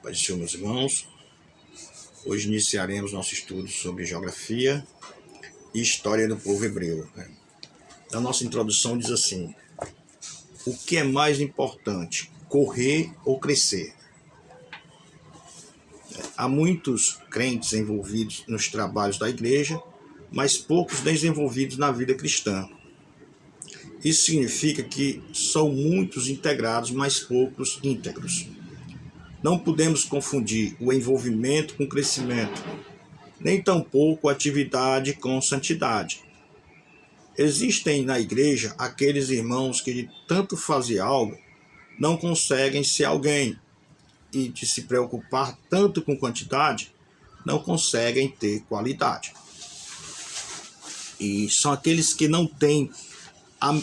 Pai do Senhor, meus irmãos, hoje iniciaremos nosso estudo sobre geografia e história do povo hebreu. A nossa introdução diz assim: o que é mais importante, correr ou crescer? Há muitos crentes envolvidos nos trabalhos da igreja, mas poucos desenvolvidos na vida cristã. Isso significa que são muitos integrados, mas poucos íntegros. Não podemos confundir o envolvimento com crescimento, nem tampouco atividade com santidade. Existem na igreja aqueles irmãos que de tanto fazer algo não conseguem ser alguém, e de se preocupar tanto com quantidade não conseguem ter qualidade. E são aqueles que não têm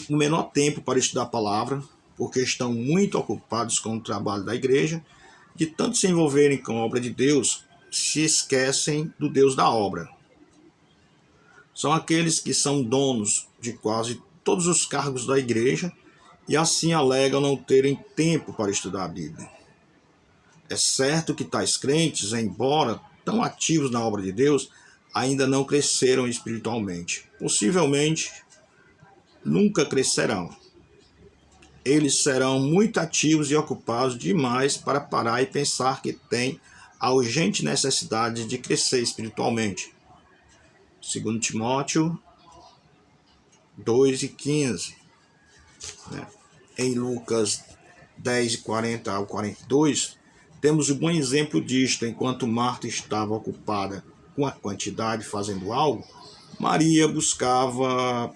o menor tempo para estudar a palavra, porque estão muito ocupados com o trabalho da igreja, de tanto se envolverem com a obra de Deus, se esquecem do Deus da obra. São aqueles que são donos de quase todos os cargos da igreja e assim alegam não terem tempo para estudar a Bíblia. É certo que tais crentes, embora tão ativos na obra de Deus, ainda não cresceram espiritualmente. Possivelmente, nunca crescerão. Eles serão muito ativos e ocupados demais para parar e pensar que têm a urgente necessidade de crescer espiritualmente. 2 Timóteo 2:15. Em Lucas 10:40 ao 42, temos um bom exemplo disto. Enquanto Marta estava ocupada com a quantidade fazendo algo, Maria buscava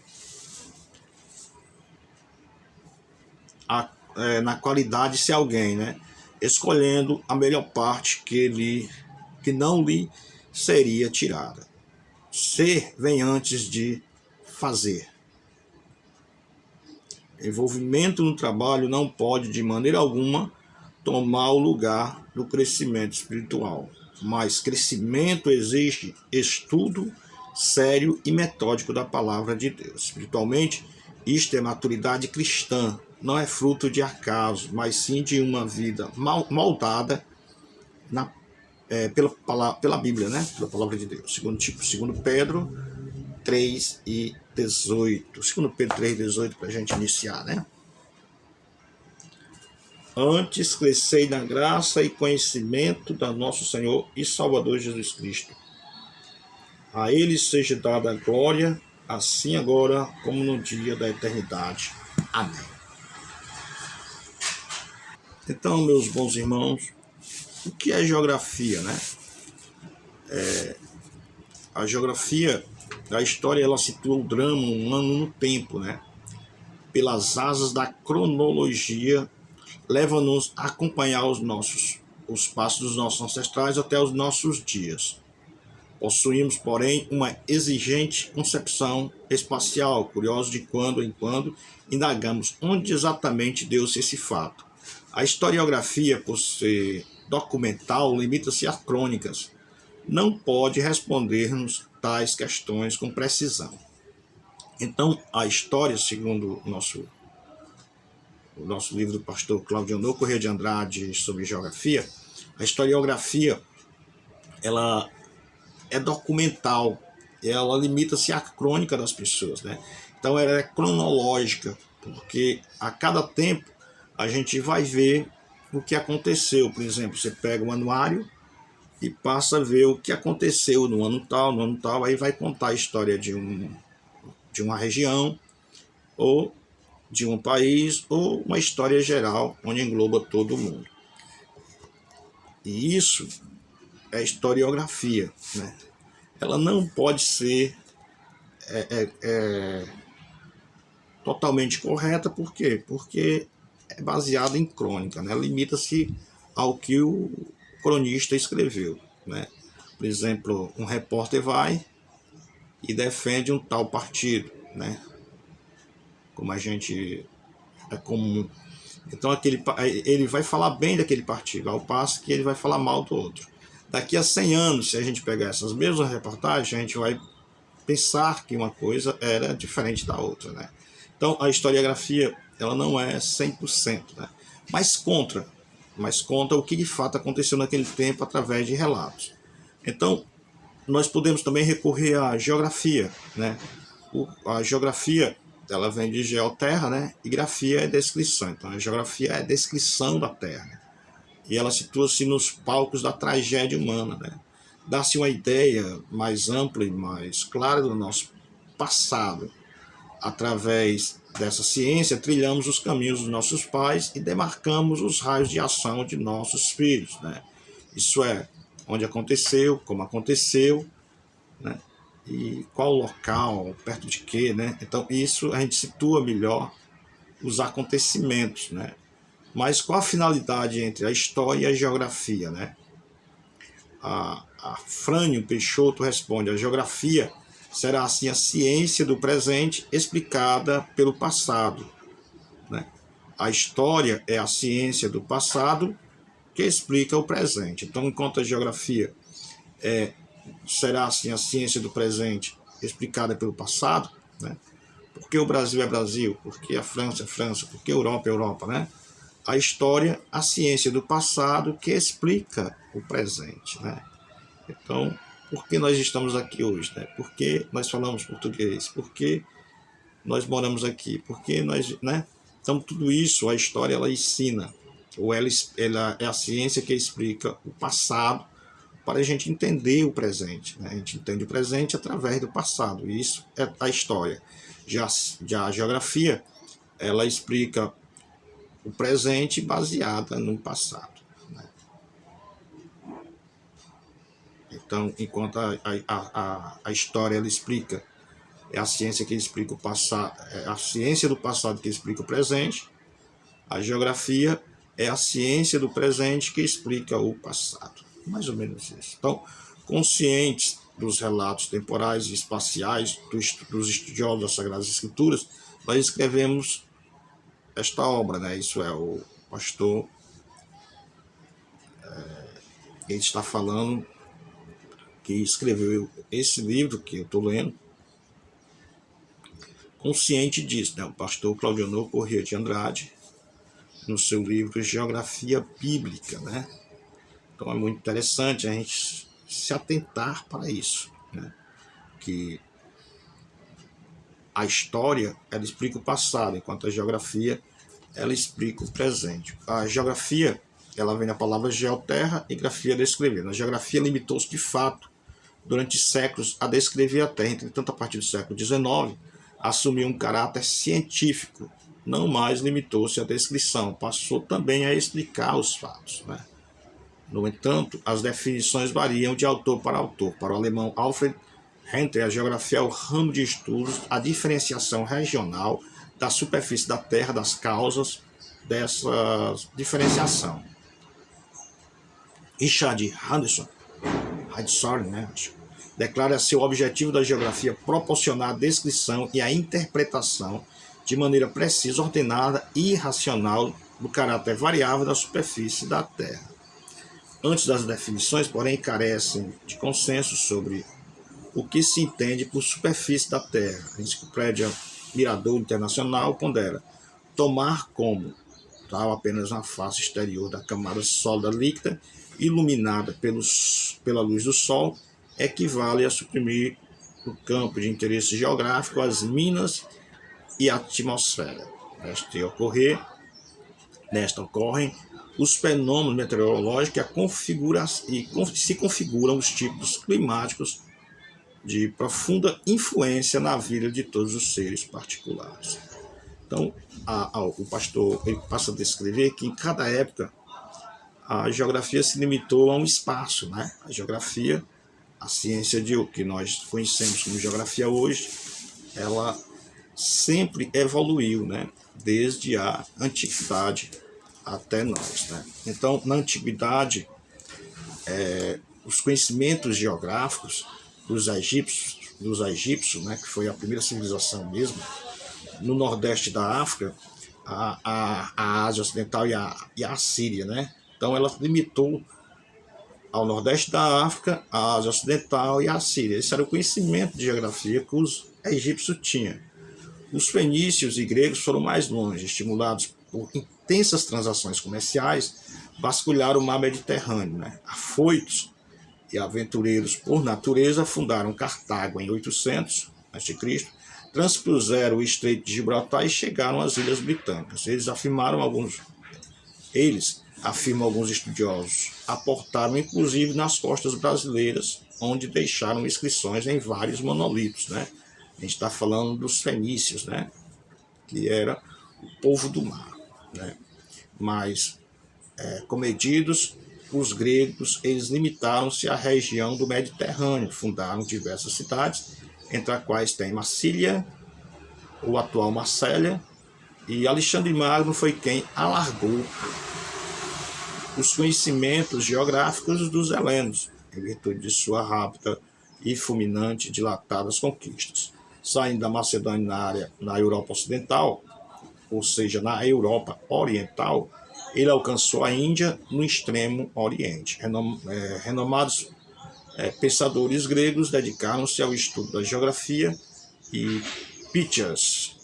na qualidade ser alguém, escolhendo a melhor parte que não lhe seria tirada. Ser vem antes de fazer. Envolvimento no trabalho não pode de maneira alguma tomar o lugar do crescimento espiritual, mas crescimento exige estudo sério e metódico da palavra de Deus. Espiritualmente, isto é maturidade cristã, não é fruto de acaso, mas sim de uma vida moldada pela Bíblia, pela palavra de Deus. Segundo Pedro 3:18. Segundo Pedro 3:18, para a gente iniciar, Antes crescei na graça e conhecimento da nosso Senhor e Salvador Jesus Cristo. A Ele seja dada a glória, assim agora como no dia da eternidade. Amém. Então, meus bons irmãos, o que é geografia, A geografia da história, ela situa o drama humano no tempo, Pelas asas da cronologia, leva-nos a acompanhar os passos dos nossos ancestrais até os nossos dias. Possuímos, porém, uma exigente concepção espacial, curiosos de quando em quando indagamos onde exatamente deu-se esse fato. A historiografia, por ser documental, limita-se a crônicas. Não pode responder-nos tais questões com precisão. Então, a história, segundo o nosso livro do pastor Claudio Corrêa de Andrade sobre geografia, a historiografia, ela é documental, ela limita-se à crônica das pessoas, Então ela é cronológica, porque a cada tempo a gente vai ver o que aconteceu. Por exemplo, você pega o anuário e passa a ver o que aconteceu no ano tal, aí vai contar a história de uma região, ou de um país, ou uma história geral, onde engloba todo mundo. E isso é historiografia, Ela não pode ser totalmente correta. Por quê? Porque é baseada em crônica, Limita-se ao que o cronista escreveu, Por exemplo, um repórter vai e defende um tal partido, Como a gente é comum. Então ele vai falar bem daquele partido, ao passo que ele vai falar mal do outro. Daqui a 100 anos, se a gente pegar essas mesmas reportagens, a gente vai pensar que uma coisa era diferente da outra, Então a historiografia, ela não é 100%, mas contra mas conta o que de fato aconteceu naquele tempo através de relatos. Então, nós podemos também recorrer à geografia, né? A geografia, ela vem de geoterra, né? E grafia é descrição. Então, a geografia é a descrição da Terra, né? E ela situa-se nos palcos da tragédia humana, né? Dá-se uma ideia mais ampla e mais clara do nosso passado. Através dessa ciência, trilhamos os caminhos dos nossos pais e demarcamos os raios de ação de nossos filhos, né? Isso é, onde aconteceu, como aconteceu, né? E qual local, perto de quê, né? Então, isso a gente situa melhor os acontecimentos, né? Mas qual a finalidade entre a história e a geografia, né? A Frânio Peixoto responde: a geografia será assim a ciência do presente explicada pelo passado, né? A história é a ciência do passado que explica o presente. Então, enquanto a geografia será assim a ciência do presente explicada pelo passado, né? Porque o Brasil é Brasil, porque a França é França, porque a Europa é Europa, né? A história, a ciência do passado que explica o presente, né? Então, por que nós estamos aqui hoje, né? Por que nós falamos português? Por que nós moramos aqui? Por que nós, né? Então, tudo isso, a história, ela ensina, ou ela é a ciência que explica o passado para a gente entender o presente, né? A gente entende o presente através do passado, e isso é a história. Já a geografia, ela explica o presente baseada no passado, né? Então, enquanto a história ela explica, é a ciência que explica o passado, é a ciência do passado que explica o presente, a geografia é a ciência do presente que explica o passado. Mais ou menos isso. Então, conscientes dos relatos temporais e espaciais dos estudiosos das Sagradas Escrituras, nós escrevemos esta obra, né? Isso é o pastor, ele está falando que escreveu esse livro que eu estou lendo, consciente disso, né? O pastor Claudionor Corrêa de Andrade, no seu livro Geografia Bíblica, né? Então é muito interessante a gente se atentar para isso, né? Que a história, ela explica o passado, enquanto a geografia, ela explica o presente. A geografia, ela vem da palavra geoterra e grafia descrever. A geografia limitou-se de fato, durante séculos, a descrever a Terra. Entretanto, a partir do século XIX, assumiu um caráter científico. Não mais limitou-se à descrição, passou também a explicar os fatos, né? No entanto, as definições variam de autor para autor. Para o alemão Alfred Hentel, a geografia é o ramo de estudos, a diferenciação regional da superfície da Terra, das causas dessa diferenciação. Richard Hadsorn, né, declara ser o objetivo da geografia proporcionar a descrição e a interpretação de maneira precisa, ordenada e racional do caráter variável da superfície da Terra. Antes das definições, porém, carecem de consenso sobre o que se entende por superfície da Terra. A Enciclopédia Mirador Internacional pondera: tomar como tal apenas uma face exterior da camada sólida líquida iluminada pela luz do Sol equivale a suprimir o campo de interesse geográfico, as minas e a atmosfera. Nesta ocorrem os fenômenos meteorológicos e se configuram os tipos climáticos de profunda influência na vida de todos os seres particulares. Então, o pastor ele passa a descrever que em cada época a geografia se limitou a um espaço, né? A geografia, a ciência de que nós conhecemos como geografia hoje, ela sempre evoluiu, né? Desde a antiguidade até nós, né? Então, na antiguidade, os conhecimentos geográficos dos egípcios, né? Que foi a primeira civilização mesmo, no nordeste da África, a Ásia Ocidental e a Síria, né? Então ela limitou ao nordeste da África, a Ásia Ocidental e a Síria. Esse era o conhecimento de geografia que os egípcios tinham. Os fenícios e gregos foram mais longe, estimulados por intensas transações comerciais, vasculharam o mar Mediterrâneo, né? Afoitos e aventureiros por natureza, fundaram Cartago em 800 a.C., transpuseram o Estreito de Gibraltar e chegaram às Ilhas Britânicas. Eles afirmam alguns estudiosos, aportaram inclusive nas costas brasileiras, onde deixaram inscrições em vários monolitos, né? A gente está falando dos fenícios, né? Que era o povo do mar, né? Mas, comedidos, os gregos, eles limitaram-se à região do Mediterrâneo, fundaram diversas cidades, entre as quais tem Massília, o atual Marsella, e Alexandre Magno foi quem alargou os conhecimentos geográficos dos helenos, em virtude de sua rápida e fulminante e dilatadas conquistas. Saindo da Macedônia na Europa Ocidental, ou seja, na Europa Oriental, ele alcançou a Índia no extremo Oriente. Renomados pensadores gregos dedicaram-se ao estudo da geografia e Pítias,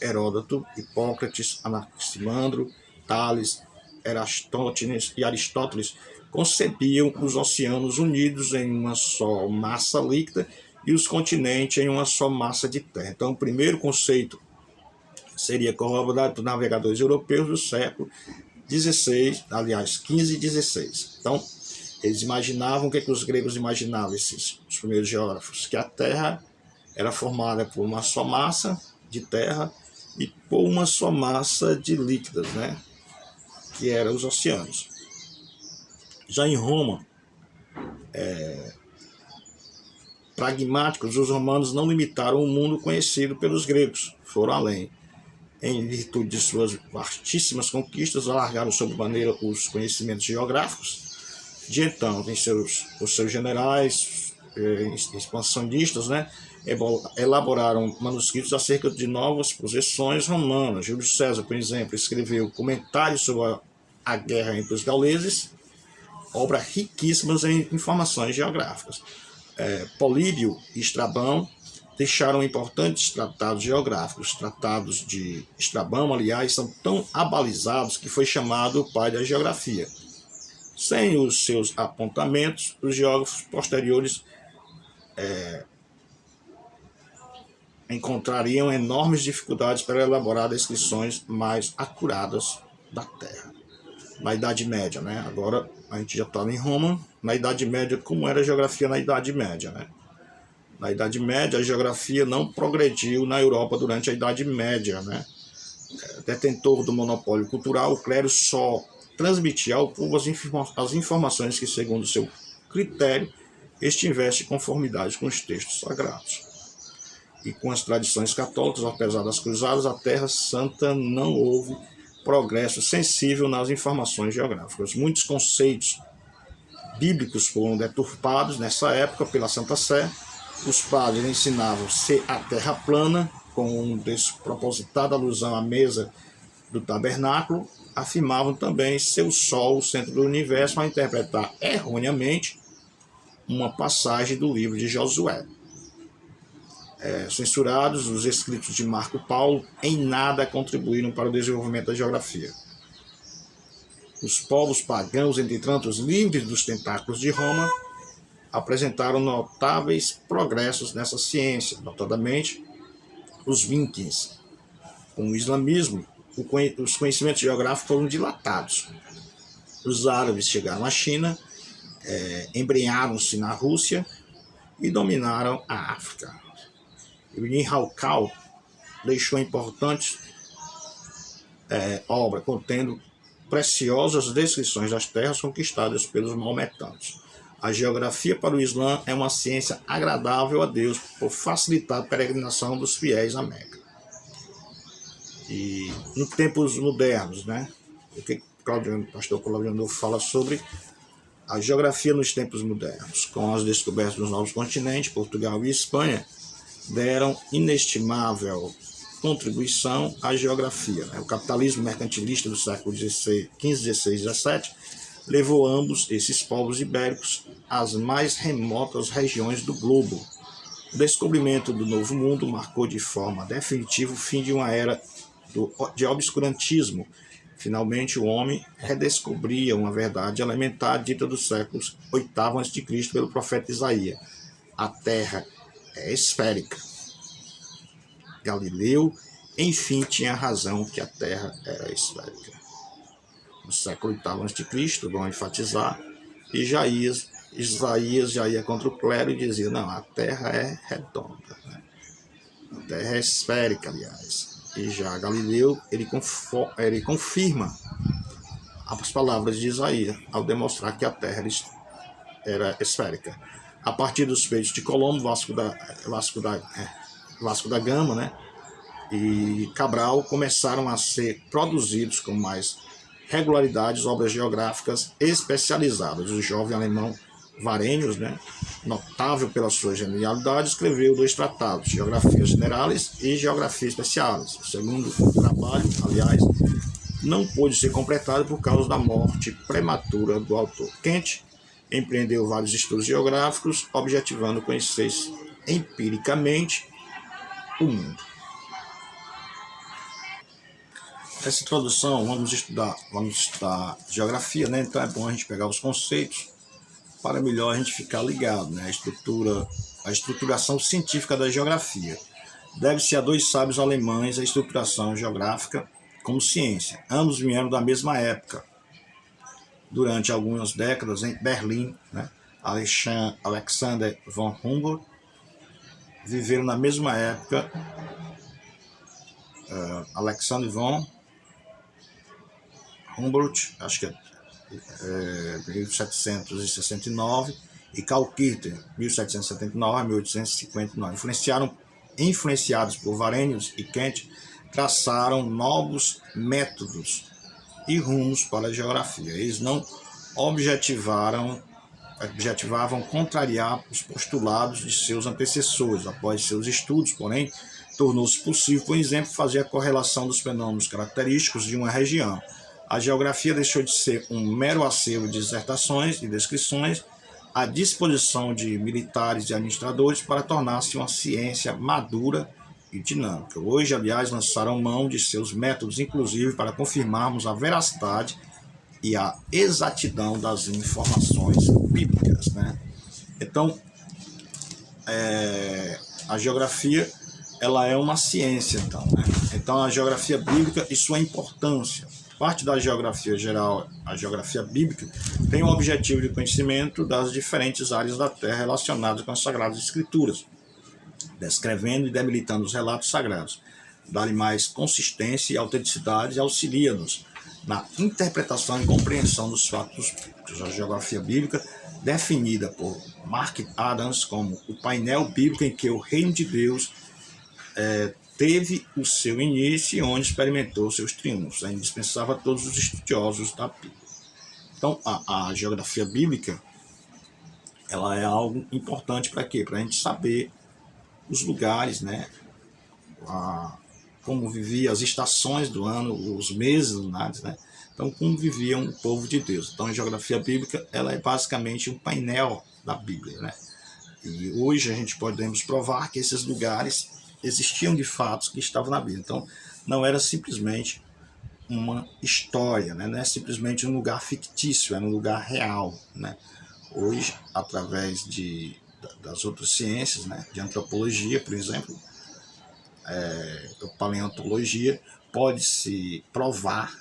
Heródoto, Hipócrates, Anaximandro, Tales, Eratóstenes e Aristóteles concebiam os oceanos unidos em uma só massa líquida e os continentes em uma só massa de terra. Então, o primeiro conceito seria corroborado por navegadores europeus do século XVI, aliás, 15 e 16. Então, eles imaginavam, o que os gregos imaginavam, os primeiros geógrafos? Que a Terra era formada por uma só massa de terra e por uma só massa de líquidas, né? Que eram os oceanos. Já em Roma, pragmáticos, os romanos não limitaram o mundo conhecido pelos gregos, foram além. Em virtude de suas vastíssimas conquistas, alargaram sobremaneira os conhecimentos geográficos. De então, os seus generais expansionistas, né, elaboraram manuscritos acerca de novas possessões romanas. Júlio César, por exemplo, escreveu comentários sobre a guerra entre os gauleses, obras riquíssimas em informações geográficas. Políbio e Estrabão deixaram importantes tratados geográficos. Os tratados de Estrabão, aliás, são tão abalizados que foi chamado o pai da geografia. Sem os seus apontamentos, os geógrafos posteriores encontrariam enormes dificuldades para elaborar descrições mais acuradas da Terra. Na Idade Média, né? Agora a gente já está em Roma. Na Idade Média, como era a geografia na Idade Média, né? Na Idade Média, a geografia não progrediu na Europa durante a Idade Média, né? Detentor do monopólio cultural, o clero só transmitia ao povo as informações que, segundo seu critério, estivesse em conformidade com os textos sagrados. E com as tradições católicas, apesar das cruzadas, a Terra Santa não houve progresso sensível nas informações geográficas. Muitos conceitos bíblicos foram deturpados nessa época pela Santa Sé. Os padres ensinavam ser a Terra plana, com uma despropositada alusão à mesa do tabernáculo. Afirmavam também ser o Sol o centro do universo, a interpretar erroneamente uma passagem do livro de Josué. Censurados, os escritos de Marco Paulo em nada contribuíram para o desenvolvimento da geografia. Os povos pagãos, entre tantos, livres dos tentáculos de Roma, apresentaram notáveis progressos nessa ciência, notadamente os Vikings. Com o islamismo, os conhecimentos geográficos foram dilatados. Os árabes chegaram à China, embrenharam-se na Rússia e dominaram a África. Ibn Haldun deixou importante obra contendo preciosas descrições das terras conquistadas pelos maometanos. A geografia para o Islã é uma ciência agradável a Deus por facilitar a peregrinação dos fiéis à Meca. E nos tempos modernos, né? O que o pastor Claudio fala sobre a geografia nos tempos modernos, com as descobertas dos novos continentes, Portugal e Espanha, deram inestimável contribuição à geografia. O capitalismo mercantilista do século XV, XVI e XVII levou ambos esses povos ibéricos às mais remotas regiões do globo. O descobrimento do Novo Mundo marcou de forma definitiva o fim de uma era de obscurantismo Finalmente, o homem redescobria uma verdade elementar dita dos séculos VIII a.C. pelo profeta Isaías. A Terra é esférica. Galileu, enfim, tinha razão que a Terra era esférica. No século VIII a.C., vão enfatizar, Isaías já ia contra o clero e dizia, não, a Terra é redonda, né? A Terra é esférica, aliás. E já Galileu, ele confirma as palavras de Isaías ao demonstrar que a Terra era esférica. A partir dos feitos de Colombo, Vasco da Gama, né, e Cabral começaram a ser produzidos com mais regularidade obras geográficas especializadas. O jovem alemão Varenius, né, notável pela sua genialidade, escreveu 2 tratados, Geografia Generalis e Geografia Specialis. O segundo trabalho, aliás, não pôde ser completado por causa da morte prematura do autor. Kant empreendeu vários estudos geográficos, objetivando conhecer empiricamente o mundo. Essa introdução, vamos estudar geografia, né? Então é bom a gente pegar os conceitos para melhor a gente ficar ligado, né? A estruturação científica da geografia. Deve-se a 2 sábios alemães a estruturação geográfica como ciência. Ambos vieram da mesma época. Durante algumas décadas, em Berlim, né? Alexander von Humboldt viveram na mesma época. Alexander von Humboldt, acho que é 1769, e Karl Kircher, 1779 a 1859. Influenciados por Varenius e Kant, traçaram novos métodos e rumos para a geografia. Eles não objetivavam contrariar os postulados de seus antecessores. Após seus estudos, porém, tornou-se possível, por exemplo, fazer a correlação dos fenômenos característicos de uma região. A geografia deixou de ser um mero acervo de dissertações e descrições à disposição de militares e administradores para tornar-se uma ciência madura e dinâmica. Hoje, aliás, lançaram mão de seus métodos, inclusive para confirmarmos a veracidade e a exatidão das informações bíblicas, né? Então, a geografia, ela é uma ciência, então, né? Então, a geografia bíblica e sua importância. Parte da geografia geral, a geografia bíblica, tem o objetivo de conhecimento das diferentes áreas da Terra relacionadas com as Sagradas Escrituras, descrevendo e debilitando os relatos sagrados, dá-lhe mais consistência e autenticidade e auxilia-nos na interpretação e compreensão dos fatos bíblicos. A geografia bíblica, definida por Mark Adams como o painel bíblico em que o reino de Deus teve o seu início e onde experimentou seus triunfos. É indispensável a todos os estudiosos da Bíblia. Então, a geografia bíblica, ela é algo importante para quê? Para a gente saber os lugares, né? Como vivia as estações do ano, os meses lunares, né? Então, como vivia um povo de Deus. Então, a geografia bíblica, ela é basicamente um painel da Bíblia, né? E hoje a gente podemos provar que esses lugares existiam de fato, que estavam na Bíblia. Então, não era simplesmente uma história, né? Não é simplesmente um lugar fictício, era um lugar real, né? Hoje, através das outras ciências, né? De antropologia, por exemplo, paleontologia, pode-se provar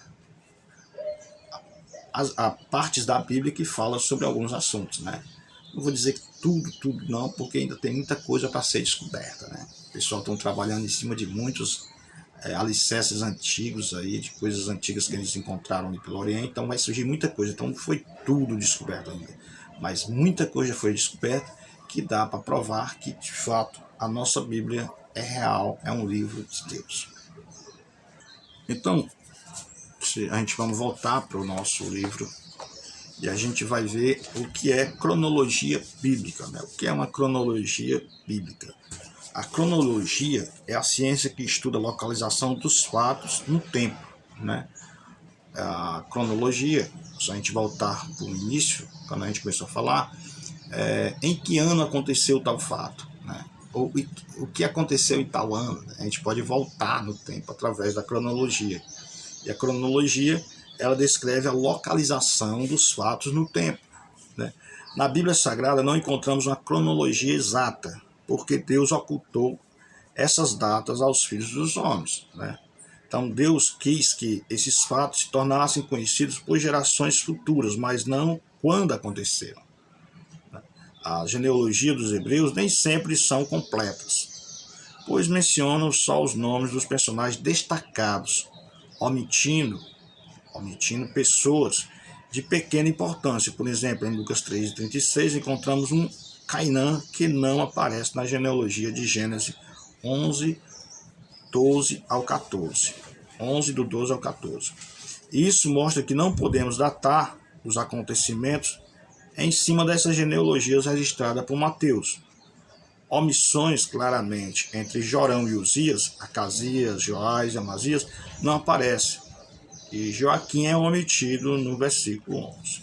a partes da Bíblia que falam sobre alguns assuntos, né? Não vou dizer que tudo não, porque ainda tem muita coisa para ser descoberta, né? O pessoal está trabalhando em cima de muitos alicerces antigos aí, de coisas antigas que eles encontraram ali pelo Oriente, então vai surgir muita coisa. Então não foi tudo descoberto ainda, mas muita coisa foi descoberta que dá para provar que, de fato, a nossa Bíblia é real, é um livro de Deus. Então, a gente vamos voltar para o nosso livro e a gente vai ver o que é cronologia bíblica, né? O que é uma cronologia bíblica? A cronologia é a ciência que estuda a localização dos fatos no tempo, né? A cronologia, se a gente voltar para o início, quando a gente começou a falar, em que ano aconteceu tal fato, né? Ou o que aconteceu em tal ano, né? A gente pode voltar no tempo através da cronologia. E a cronologia, ela descreve a localização dos fatos no tempo, né? Na Bíblia Sagrada não encontramos uma cronologia exata, porque Deus ocultou essas datas aos filhos dos homens, né? Então Deus quis que esses fatos se tornassem conhecidos por gerações futuras, mas não quando aconteceram. A genealogia dos hebreus nem sempre são completas, pois mencionam só os nomes dos personagens destacados, omitindo pessoas de pequena importância. Por exemplo, em Lucas 3:36 encontramos um Cainã que não aparece na genealogia de Gênesis 11, 12 ao 14. 11 do 12 ao 14. Isso mostra que não podemos datar os acontecimentos em cima dessas genealogias registradas por Mateus. Omissões claramente entre Jorão e Uzias, Acasias, Joás e Amazias, não aparecem. E Joaquim é omitido no versículo 11.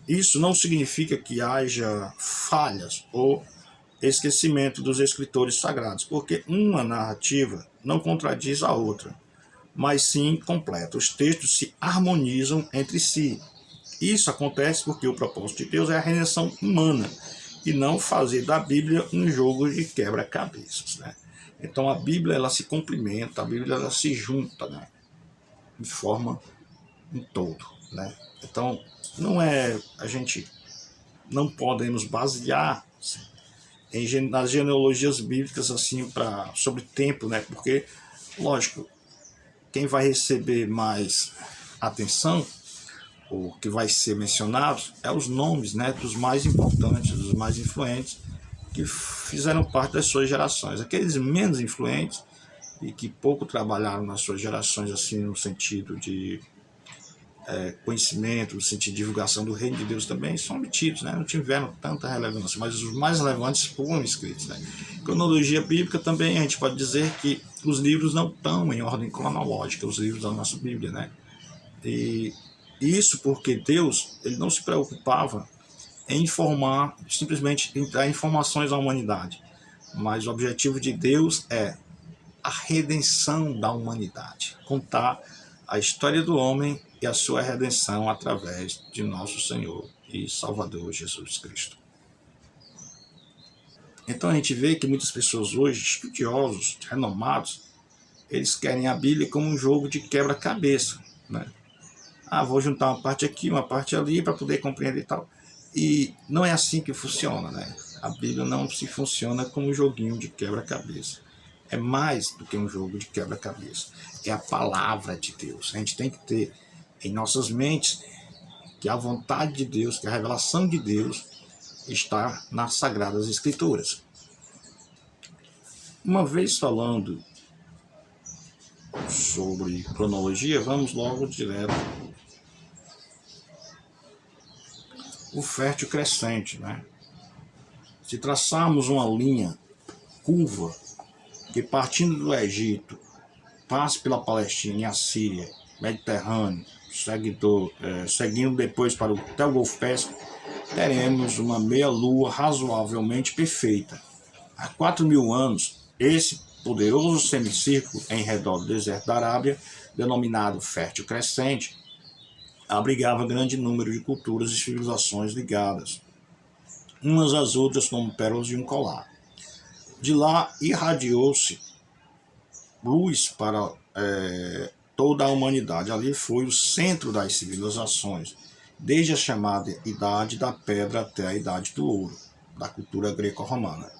Isso não significa que haja falhas ou esquecimento dos escritores sagrados, porque uma narrativa não contradiz a outra, mas sim completa. Os textos se harmonizam entre si. Isso acontece porque o propósito de Deus é a redenção humana e não fazer da Bíblia um jogo de quebra-cabeças, né? Então a Bíblia ela se complementa, a Bíblia ela se junta, né? De forma um todo, né? Então a gente não podemos basear nas genealogias bíblicas assim sobre tempo, né? Porque lógico, quem vai receber mais atenção, o que vai ser mencionado, é os nomes, né, dos mais importantes, dos mais influentes, que fizeram parte das suas gerações. Aqueles menos influentes e que pouco trabalharam nas suas gerações, assim, no sentido de conhecimento, no sentido de divulgação do reino de Deus também, são omitidos, né? Não tiveram tanta relevância, mas os mais relevantes foram escritos, né? Cronologia bíblica também, a gente pode dizer que os livros não estão em ordem cronológica, os livros da nossa Bíblia, né? E isso porque Deus ele não se preocupava em informar, simplesmente em dar informações à humanidade, mas o objetivo de Deus é a redenção da humanidade, contar a história do homem e a sua redenção através de nosso Senhor e Salvador Jesus Cristo. Então a gente vê que muitas pessoas hoje, estudiosos, renomados, eles querem a Bíblia como um jogo de quebra-cabeça, né? Vou juntar uma parte aqui, uma parte ali para poder compreender e tal. E não é assim que funciona, né? A Bíblia não se funciona como um joguinho de quebra-cabeça. É mais do que um jogo de quebra-cabeça. É a palavra de Deus. A gente tem que ter em nossas mentes que a vontade de Deus, que a revelação de Deus está nas Sagradas Escrituras. Uma vez falando sobre cronologia, vamos logo direto o fértil crescente, né? Se traçarmos uma linha curva que partindo do Egito passe pela Palestina e a Síria, Mediterrâneo, seguindo depois até o Golfo Pérsico, teremos uma meia-lua razoavelmente perfeita. Há 4.000 anos, esse poderoso semicírculo em redor do deserto da Arábia, denominado Fértil Crescente, abrigava grande número de culturas e civilizações ligadas, umas às outras como pérolas de um colar. De lá irradiou-se luz para toda a humanidade. Ali foi o centro das civilizações, desde a chamada Idade da Pedra até a Idade do Ouro, da cultura greco-romana.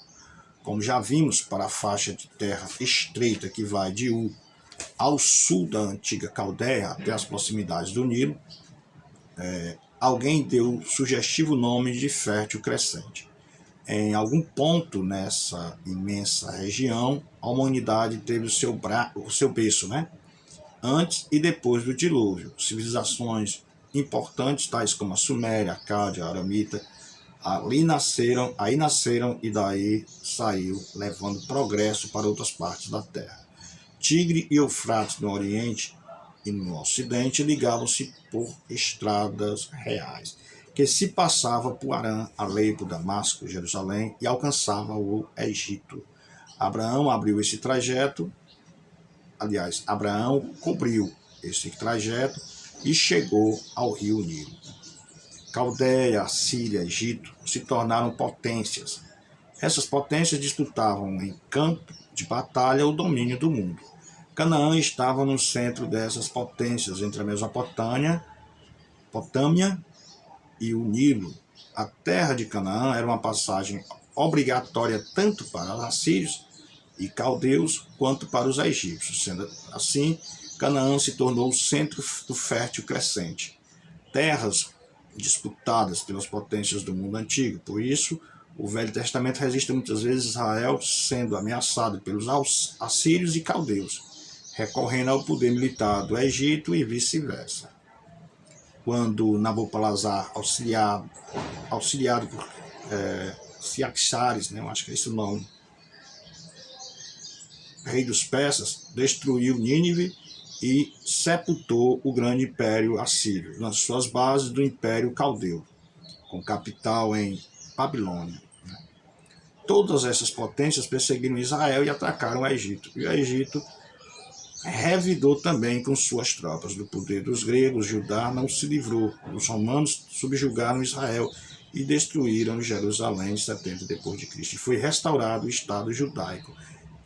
Como já vimos, para a faixa de terra estreita que vai de Ur ao sul da antiga Caldeia, até as proximidades do Nilo, alguém deu o sugestivo nome de Fértil Crescente. Em algum ponto nessa imensa região, a humanidade teve o seu berço, né? Antes e depois do dilúvio. Civilizações importantes, tais como a Suméria, a Cádia, a Aramita, aí nasceram e daí saiu, levando progresso para outras partes da Terra. Tigre e Eufrates no Oriente e no Ocidente ligavam-se por estradas reais, que se passava por Harã, Alepo, Damasco, Jerusalém e alcançava o Egito. Abraão cobriu esse trajeto e chegou ao rio Nilo. Caldeia, Assíria, Egito se tornaram potências. Essas potências disputavam em campo de batalha o domínio do mundo. Canaã estava no centro dessas potências, entre a Mesopotâmia e o Nilo. A terra de Canaã era uma passagem obrigatória tanto para os assírios e caldeus quanto para os egípcios. Sendo assim, Canaã se tornou o centro do fértil crescente. Terras disputadas pelas potências do mundo antigo. Por isso, o Velho Testamento registra muitas vezes Israel sendo ameaçado pelos assírios e caldeus, recorrendo ao poder militar do Egito e vice-versa. Quando Nabopolassar, auxiliado por Ciaxares, eu acho que é esse o nome, rei dos persas, destruiu Nínive e sepultou o grande império assírio nas suas bases do império caldeu, com capital em Babilônia. Todas essas potências perseguiram Israel e atacaram o Egito. E o Egito revidou também com suas tropas. Do poder dos gregos, Judá não se livrou. Os romanos subjugaram Israel e destruíram Jerusalém em 70 d.C. E foi restaurado o Estado judaico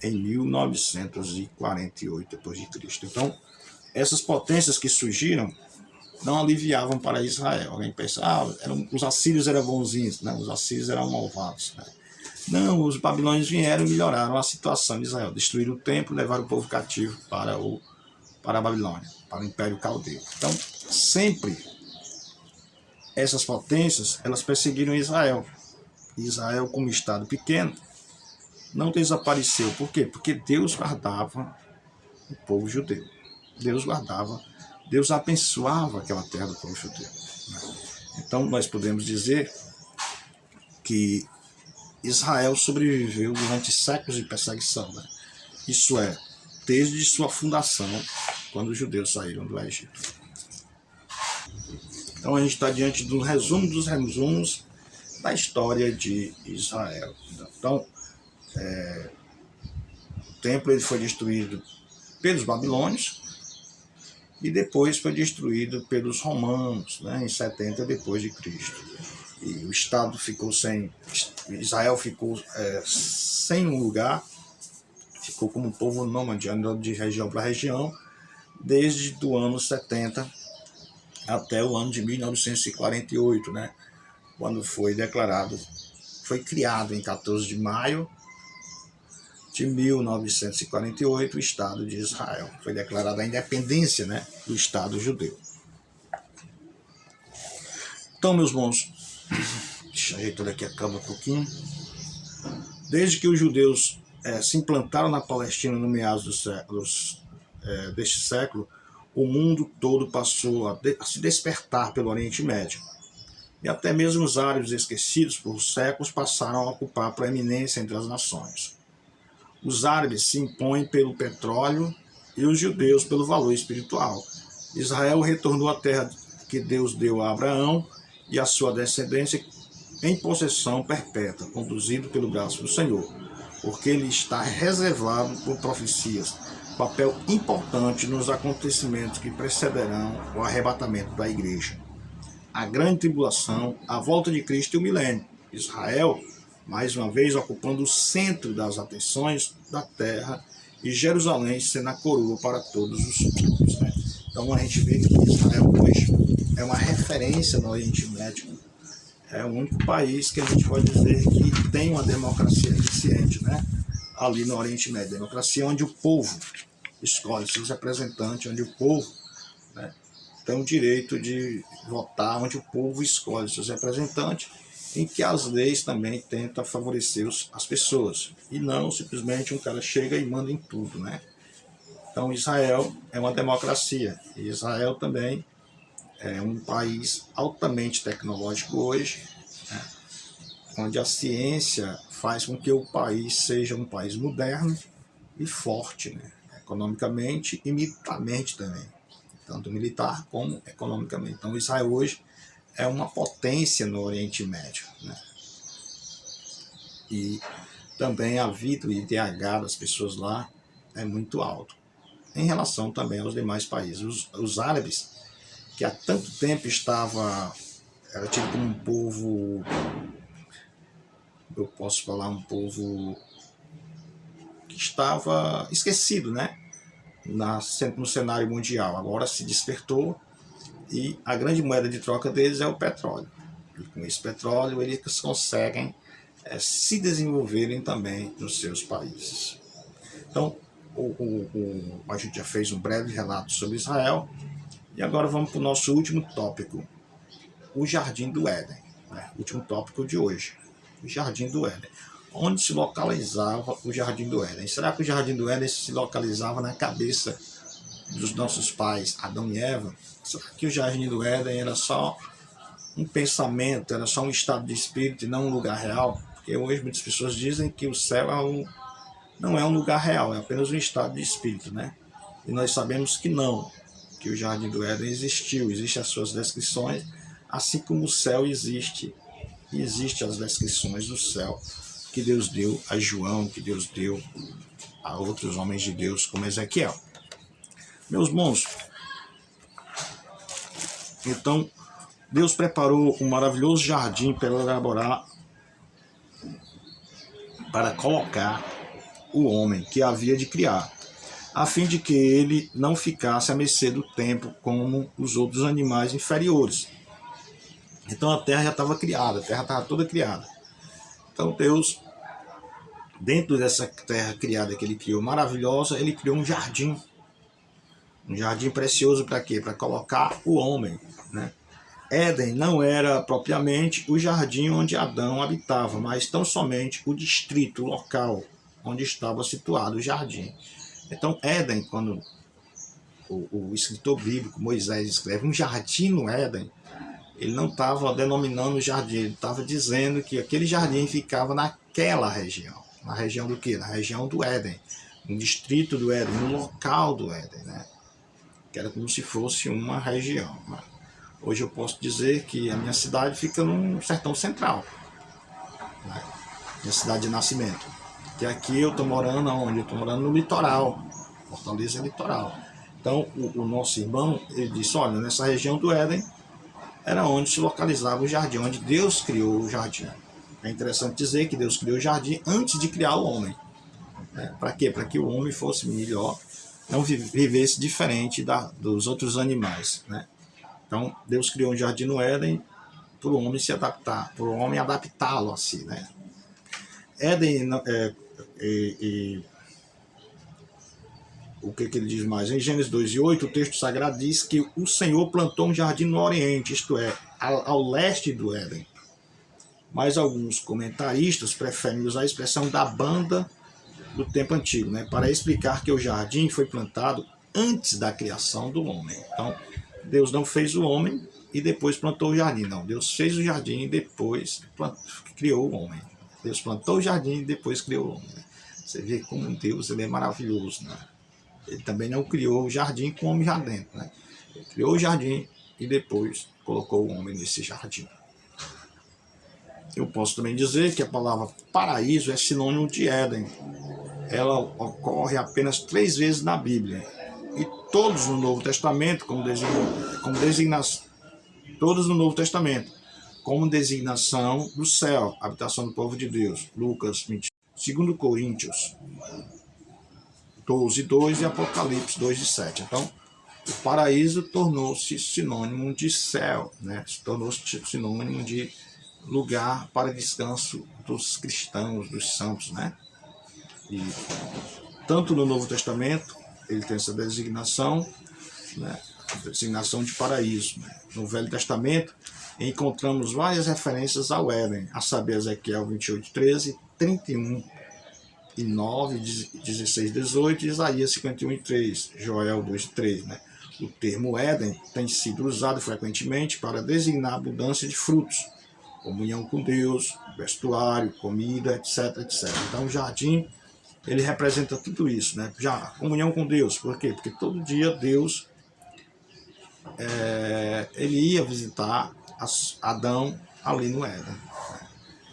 em 1948 d.C. Então, essas potências que surgiram não aliviavam para Israel. Alguém pensa, os assírios eram bonzinhos, não, os assírios eram malvados. Né? Não, os babilônios vieram e melhoraram a situação de Israel, destruíram o templo, levaram o povo cativo para a Babilônia, para o Império Caldeu. Então, sempre essas potências, elas perseguiram Israel. Israel, como Estado pequeno, não desapareceu. Por quê? Porque Deus guardava o povo judeu. Deus guardava, Deus abençoava aquela terra do povo judeu. Então, nós podemos dizer que Israel sobreviveu durante séculos de perseguição. Né? Isso é, desde sua fundação, quando os judeus saíram do Egito. Então, a gente está diante de um resumo dos resumos da história de Israel. Então, o templo ele foi destruído pelos babilônios e depois foi destruído pelos romanos, né, em 70 depois de Cristo. E o Estado ficou Israel ficou sem um lugar, ficou como um povo nômade, andando de região para região, desde o ano 70 até o ano de 1948, né, quando foi criado em 14 de maio de 1948 o Estado de Israel. Foi declarada a independência, né, do Estado judeu. Então, meus bons, deixa eu ajeitar aqui a câmera um pouquinho. Desde que os judeus se implantaram na Palestina no meados deste século, o mundo todo passou a se despertar pelo Oriente Médio. E até mesmo os árabes esquecidos por séculos passaram a ocupar a proeminência entre as nações. Os árabes se impõem pelo petróleo e os judeus pelo valor espiritual. Israel retornou à terra que Deus deu a Abraão e a sua descendência em possessão perpétua, conduzido pelo braço do Senhor, porque ele está reservado por profecias, papel importante nos acontecimentos que precederão o arrebatamento da igreja. A grande tribulação, a volta de Cristo e o milênio. Israel, mais uma vez, ocupando o centro das atenções da terra e Jerusalém sendo a coroa para todos os povos. Né? Então a gente vê que Israel hoje é uma referência no Oriente Médio. É o único país que a gente pode dizer que tem uma democracia eficiente, né? Ali no Oriente Médio. Democracia onde o povo escolhe seus representantes, onde o povo, né, tem o direito de votar, onde o povo escolhe seus representantes, em que as leis também tentam favorecer as pessoas, e não simplesmente um cara chega e manda em tudo, né? Então Israel é uma democracia, e Israel também é um país altamente tecnológico hoje, né, onde a ciência faz com que o país seja um país moderno e forte, né, economicamente e militarmente também, tanto militar como economicamente. Então Israel hoje é uma potência no Oriente Médio, né? E também a vida, o IDH das pessoas lá é muito alto. em relação também aos demais países. Os árabes, que há tanto tempo era tido como um povo, eu posso falar, um povo que estava esquecido, né? No cenário mundial. Agora se despertou e a grande moeda de troca deles é o petróleo. E com esse petróleo eles conseguem se desenvolverem também nos seus países. Então, a gente já fez um breve relato sobre Israel e agora vamos para o nosso último tópico, o Jardim do Éden, né? Último tópico de hoje, o Jardim do Éden. Onde se localizava o Jardim do Éden? Será que o Jardim do Éden se localizava na cabeça dos nossos pais, Adão e Eva? Será que o Jardim do Éden era só um pensamento, era só um estado de espírito e não um lugar real? Porque hoje muitas pessoas dizem que o céu não é um lugar real, é apenas um estado de espírito, né? E nós sabemos que não, que o Jardim do Éden existiu, existem as suas descrições, assim como o céu existe, e existem as descrições do céu que Deus deu a João, que Deus deu a outros homens de Deus, como Ezequiel. Meus bons, então Deus preparou um maravilhoso jardim para elaborar, para colocar o homem que havia de criar, a fim de que ele não ficasse à mercê do tempo como os outros animais inferiores. Então a terra já estava criada, a terra estava toda criada. Então Deus, dentro dessa terra criada que ele criou, maravilhosa, ele criou um jardim precioso para quê? Para colocar o homem, né? Éden não era propriamente o jardim onde Adão habitava, mas tão somente o distrito, o local onde estava situado o jardim. Então Éden, quando o escritor bíblico Moisés escreve um jardim no Éden, ele não estava denominando jardim, ele estava dizendo que aquele jardim ficava naquela região. Na região do quê? Na região do Éden, no distrito do Éden, no local do Éden, né? Que era como se fosse uma região, né? Hoje eu posso dizer que a minha cidade fica no sertão central, né? Minha cidade de nascimento. Que aqui eu estou morando onde? Eu estou morando no litoral. Fortaleza é litoral. Então o nosso irmão, ele disse, olha, nessa região do Éden era onde se localizava o jardim, onde Deus criou o jardim. É interessante dizer que Deus criou o jardim antes de criar o homem. Para quê? Para que o homem fosse melhor, não vivesse diferente dos outros animais, né? Então, Deus criou um jardim no Éden para o homem se adaptar, para o homem adaptá-lo assim, né? Éden, o que ele diz mais? Em Gênesis 2:8, o texto sagrado diz que o Senhor plantou um jardim no Oriente, isto é, ao leste do Éden. Mas alguns comentaristas preferem usar a expressão da banda do tempo antigo, né, para explicar que o jardim foi plantado antes da criação do homem. Então, Deus não fez o homem e depois plantou o jardim. Não, Deus fez o jardim e depois criou o homem. Deus plantou o jardim e depois criou o homem. Você vê como Deus ele é maravilhoso, né? Ele também não criou o jardim com o homem já dentro, né? Ele criou o jardim e depois colocou o homem nesse jardim. Eu posso também dizer que a palavra paraíso é sinônimo de Éden. Ela ocorre apenas 3 vezes na Bíblia. E todos no Novo Testamento, todos no Novo Testamento, como designação do céu, habitação do povo de Deus. Lucas 20. 2 Coríntios 12:2 e Apocalipse 2:7. Então, o paraíso tornou-se sinônimo de céu, né? Tornou-se sinônimo de lugar para descanso dos cristãos, dos santos, né? E tanto no Novo Testamento ele tem essa designação, né? Designação de paraíso, né? No Velho Testamento encontramos várias referências ao Éden, a saber Ezequiel 28:13, 31:9, 16:18, Isaías 51:3, Joel 2:3, né? O termo Éden tem sido usado frequentemente para designar abundância de frutos, comunhão com Deus, vestuário, comida, etc, etc. Então o jardim, ele representa tudo isso, né? Já comunhão com Deus, por quê? Porque todo dia Deus ele ia visitar Adão ali no Éden.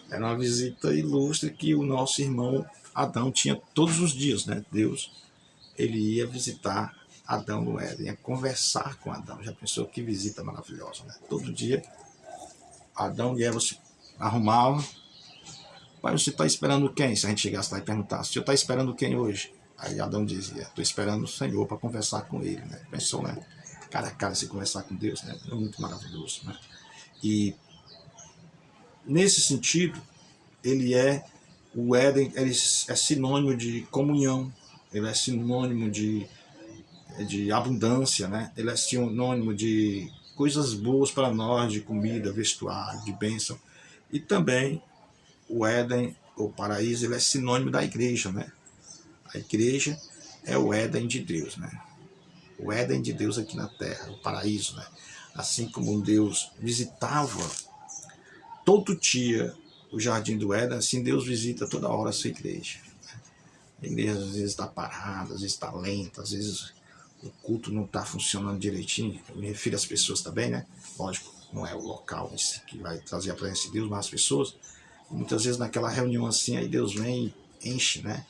Era uma visita ilustre que o nosso irmão Adão tinha todos os dias, né? Deus, ele ia visitar Adão no Éden, é conversar com Adão. Já pensou que visita maravilhosa, né? Todo dia, Adão e Eva se arrumavam. Pai, você está esperando quem? Se a gente chegasse lá e perguntasse, você está esperando quem hoje? Aí Adão dizia, estou esperando o Senhor para conversar com ele, né? Pensou, né? Cara a cara, se conversar com Deus, né? É muito maravilhoso, né? E nesse sentido, o Éden ele é sinônimo de comunhão, ele é sinônimo de abundância, né? Ele é sinônimo de coisas boas para nós, de comida, vestuário, de bênção. E também o Éden, o paraíso, ele é sinônimo da igreja, né? A igreja é o Éden de Deus, né? O Éden de Deus aqui na terra, o paraíso, né? Assim como Deus visitava todo dia o jardim do Éden, assim Deus visita toda hora a sua igreja. A igreja às vezes está parada, às vezes está lenta, às vezes o culto não está funcionando direitinho. Eu me refiro às pessoas também, né? Lógico, não é o local que vai trazer a presença de Deus, mas as pessoas. Muitas vezes naquela reunião assim, aí Deus vem e enche, né?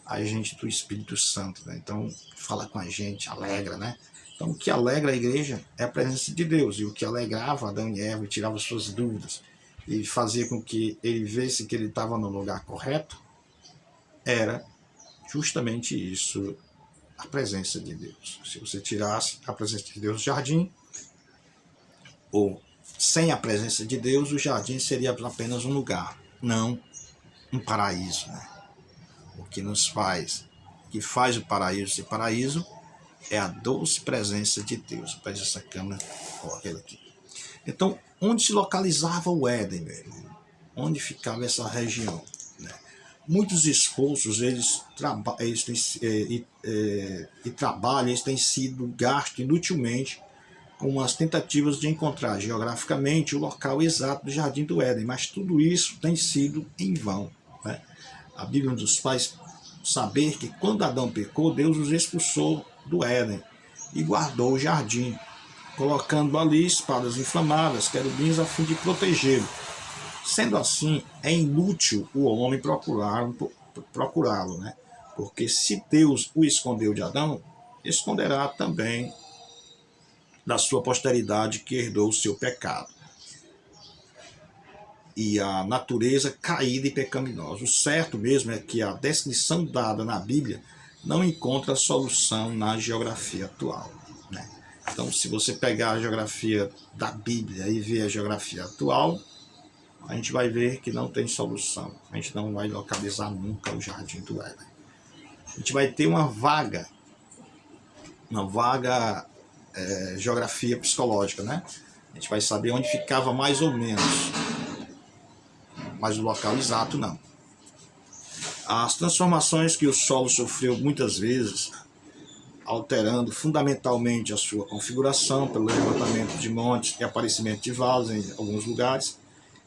A gente do Espírito Santo, né? Então fala com a gente, alegra, né? Então o que alegra a igreja é a presença de Deus, e o que alegrava Adão e Eva e tirava suas dúvidas e fazia com que ele visse que ele estava no lugar correto era justamente isso, a presença de Deus. Se você tirasse a presença de Deus do jardim, ou sem a presença de Deus, o jardim seria apenas um lugar, não um paraíso, né? O que nos faz, que faz o paraíso ser paraíso, é a doce presença de Deus. Pede essa câmera, coloca ele aqui. Então, onde se localizava o Éden, meu irmão? Onde ficava essa região? Né? Muitos esforços eles têm sido gastos inutilmente com as tentativas de encontrar geograficamente o local exato do Jardim do Éden, mas tudo isso tem sido em vão, né? A Bíblia nos faz saber que quando Adão pecou, Deus os expulsou do Éden e guardou o jardim, colocando ali espadas inflamadas, querubins, a fim de protegê-lo. Sendo assim, é inútil o homem procurá-lo, né? Porque se Deus o escondeu de Adão, esconderá também da sua posteridade que herdou o seu pecado e a natureza caída e pecaminosa. O certo mesmo é que a descrição dada na Bíblia não encontra solução na geografia atual, né? Então, se você pegar a geografia da Bíblia e ver a geografia atual, a gente vai ver que não tem solução. A gente não vai localizar nunca o Jardim do Éden. A gente vai ter uma vaga geografia psicológica, né? A gente vai saber onde ficava mais ou menos, mas o local exato não. As transformações que o solo sofreu muitas vezes, alterando fundamentalmente a sua configuração pelo levantamento de montes e aparecimento de valos em alguns lugares,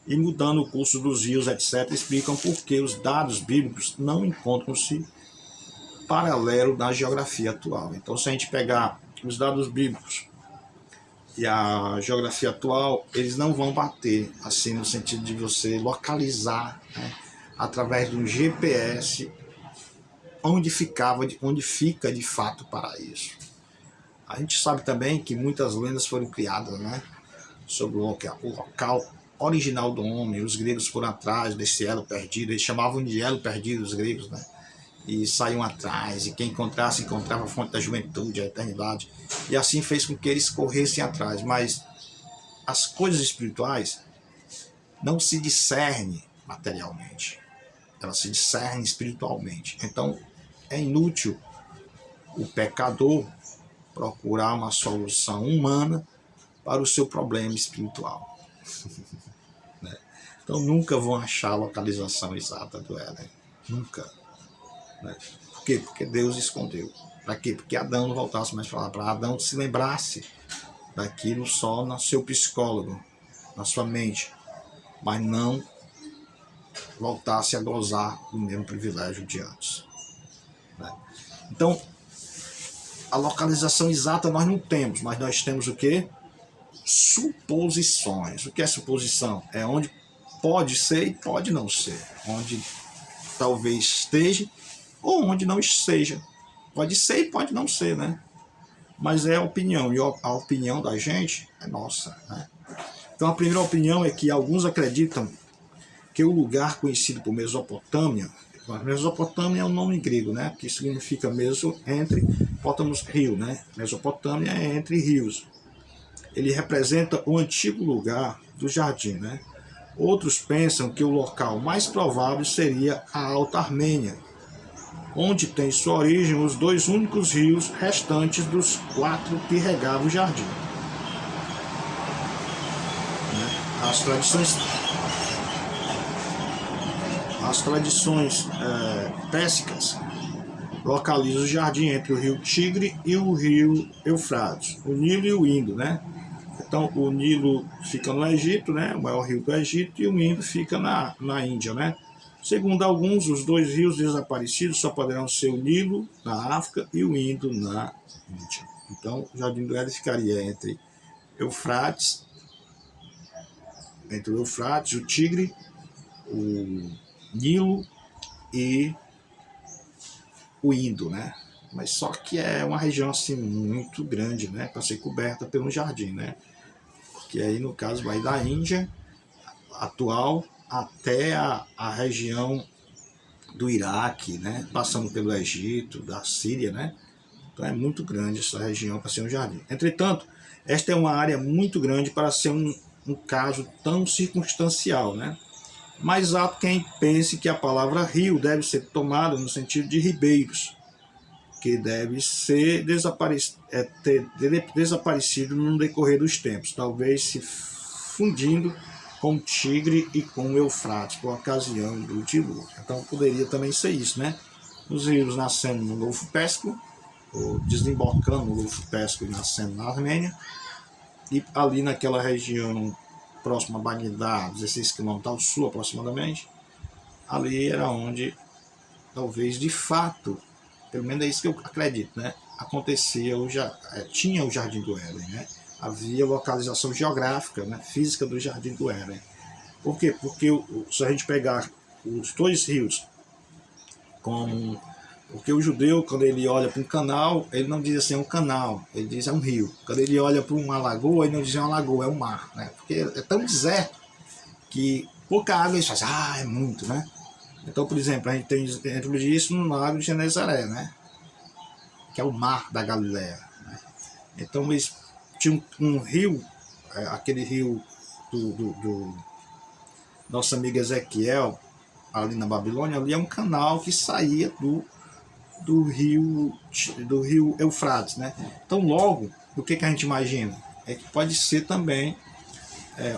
e mudando o curso dos rios, etc., explicam por que os dados bíblicos não encontram-se paralelo na geografia atual. Então, se a gente pegar os dados bíblicos e a geografia atual, eles não vão bater, assim, no sentido de você localizar, né, através do GPS, onde fica de fato o paraíso. A gente sabe também que muitas lendas foram criadas, né, sobre o local original do homem. Os gregos foram atrás desse elo perdido, eles chamavam de elo perdido os gregos, né? E saíam atrás, e quem encontrasse, encontrava a fonte da juventude, a eternidade, e assim fez com que eles corressem atrás. Mas as coisas espirituais não se discernem materialmente, elas se discernem espiritualmente. Então é inútil o pecador procurar uma solução humana para o seu problema espiritual. Então nunca vão achar a localização exata do Éden, nunca. Né? Por quê? Porque Deus escondeu. Para quê? Porque Adão não voltasse mais a falar. Para Adão se lembrasse daquilo só no seu psicólogo, na sua mente, mas não voltasse a gozar do mesmo privilégio de antes. Né? Então, a localização exata nós não temos, mas nós temos o quê? Suposições. O que é suposição? É onde pode ser e pode não ser. Onde talvez esteja ou onde não seja. Pode ser e pode não ser, né? mas é a opinião, e a opinião da gente é nossa, né? Então a primeira opinião é que alguns acreditam que o lugar conhecido por Mesopotâmia, Mesopotâmia é um nome grego, né? Que significa meso, entre, potamos, rio, né? Mesopotâmia é entre rios. Ele representa o antigo lugar do jardim, né? Outros pensam que o local mais provável seria a Alta Armênia, onde tem sua origem os dois únicos rios restantes dos 4 que regavam o jardim. As tradições pérsicas localizam o jardim entre o rio Tigre e o rio Eufrates, o Nilo e o Indo, né? Então o Nilo fica no Egito, né? O maior rio do Egito, e o Indo fica na Índia, né? Segundo alguns, os dois rios desaparecidos só poderão ser o Nilo na África e o Indo na Índia. Então o Jardim do Éden ficaria entre o Eufrates, o Tigre, o Nilo e o Indo, né? Mas só que é uma região assim muito grande, né, para ser coberta pelo jardim, né? Que aí no caso vai da Índia atual até a região do Iraque, né, passando pelo Egito, da Síria, né? Então é muito grande essa região para ser um jardim. Entretanto, esta é uma área muito grande para ser um caso tão circunstancial, né? Mas há quem pense que a palavra rio deve ser tomada no sentido de ribeiros, que deve ser ter desaparecido no decorrer dos tempos, talvez se fundindo com o Tigre e com o Eufrates, por ocasião do dilúvio. Então poderia também ser isso, né? Os rios nascendo no Golfo Pérsico, ou desembocando no Golfo Pérsico e nascendo na Armênia, e ali naquela região próxima a Bagdá, 16 quilômetros ao sul aproximadamente, ali era onde talvez de fato, pelo menos é isso que eu acredito, né, tinha o Jardim do Éden, né? Havia localização geográfica, né, física do Jardim do Éden. Por quê? Porque se a gente pegar os dois rios porque o judeu, quando ele olha para um canal, ele não diz assim, é um canal, ele diz é um rio. Quando ele olha para uma lagoa, ele não diz é uma lagoa, é um mar, né? Porque é tão deserto que pouca água eles fazem, é muito, né? Então, por exemplo, a gente tem exemplo disso no lago de Genezaré, né? Que é o mar da Galileia, né? Então, eles tinham um rio, aquele rio do nosso amigo Ezequiel, ali na Babilônia, ali é um canal que saía do rio Eufrates, né? Então, logo, o que a gente imagina? É que pode ser também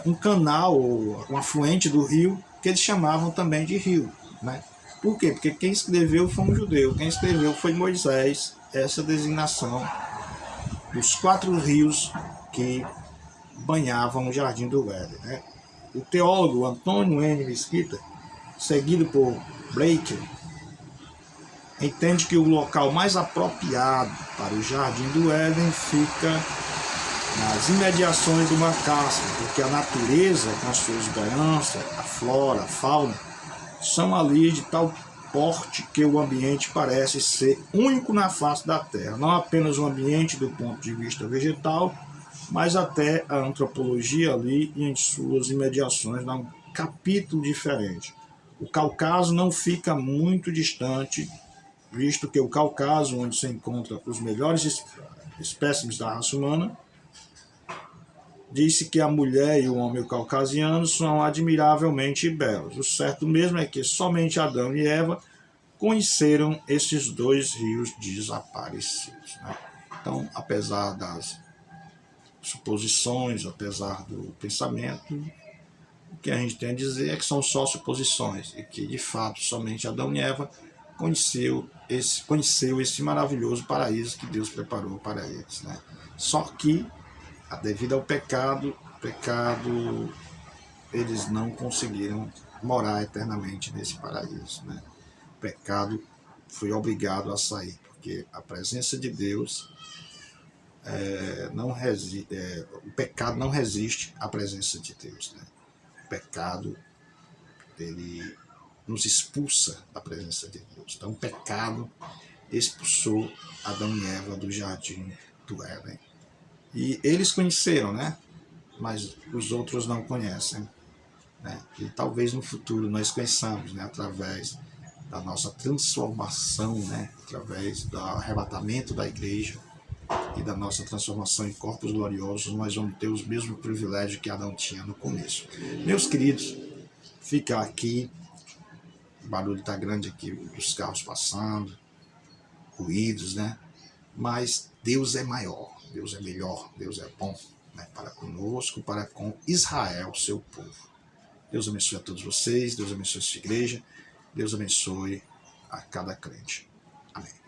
um canal ou um afluente do rio que eles chamavam também de rio, né? Por quê? Porque quem escreveu foi um judeu, quem escreveu foi Moisés, essa designação dos 4 rios que banhavam o Jardim do Éden, né? O teólogo Antônio N. Mesquita, seguido por Blake, entende que o local mais apropriado para o Jardim do Éden fica nas imediações do Mar Cáspio, porque a natureza, com a sua exuberância, a flora, a fauna, são ali de tal porte que o ambiente parece ser único na face da Terra. Não apenas um ambiente do ponto de vista vegetal, mas até a antropologia ali em suas imediações dá um capítulo diferente. O Cáucaso não fica muito distante, visto que o Cáucaso, onde se encontra os melhores espécimes da raça humana, disse que a mulher e o homem caucasianos são admiravelmente belos. O certo mesmo é que somente Adão e Eva conheceram esses dois rios desaparecidos, né? Então, apesar das suposições, apesar do pensamento, o que a gente tem a dizer é que são só suposições e que, de fato, somente Adão e Eva conheceu esse maravilhoso paraíso que Deus preparou para eles, né? Só que, devido ao pecado, eles não conseguiram morar eternamente nesse paraíso, né? O pecado foi obrigado a sair, porque a presença de Deus o pecado não resiste à presença de Deus, né? O pecado, ele nos expulsa da presença de Deus. Então o pecado expulsou Adão e Eva do jardim do Éden. E eles conheceram, né? Mas os outros não conhecem, né? E talvez no futuro nós conheçamos, né? Através da nossa transformação, né? Através do arrebatamento da igreja e da nossa transformação em corpos gloriosos, nós vamos ter os mesmos privilégios que Adão tinha no começo. Meus queridos, fica aqui, o barulho está grande aqui, os carros passando, ruídos, né? Mas Deus é maior, Deus é melhor, Deus é bom, né? Para conosco, para com Israel, seu povo. Deus abençoe a todos vocês, Deus abençoe essa igreja, Deus abençoe a cada crente. Amém.